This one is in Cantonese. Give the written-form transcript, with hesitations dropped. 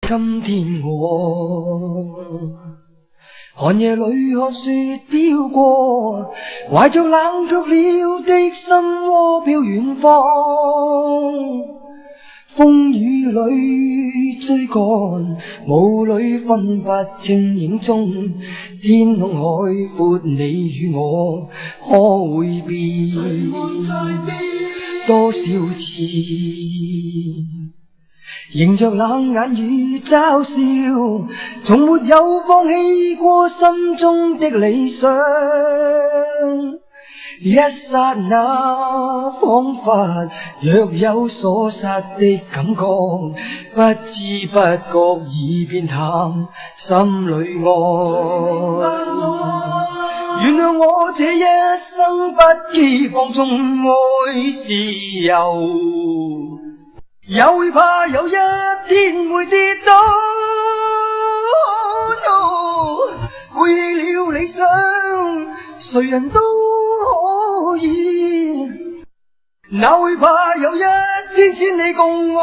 今天我寒夜裏看雪飄過，懷着冷卻了的心窩飄遠方。風雨裏追趕，霧裏分不清影蹤。天空海闊，你與我可會變？多少次迎着冷眼與嘲笑，從沒有放棄過心中的理想。一剎那彷彿若有所失的感覺，不知不覺已變淡心裏愛。原諒我這一生不羈放縱愛自由，也會怕有一天會跌倒。背棄了理想，誰人都可以，哪會怕有一天千里共我。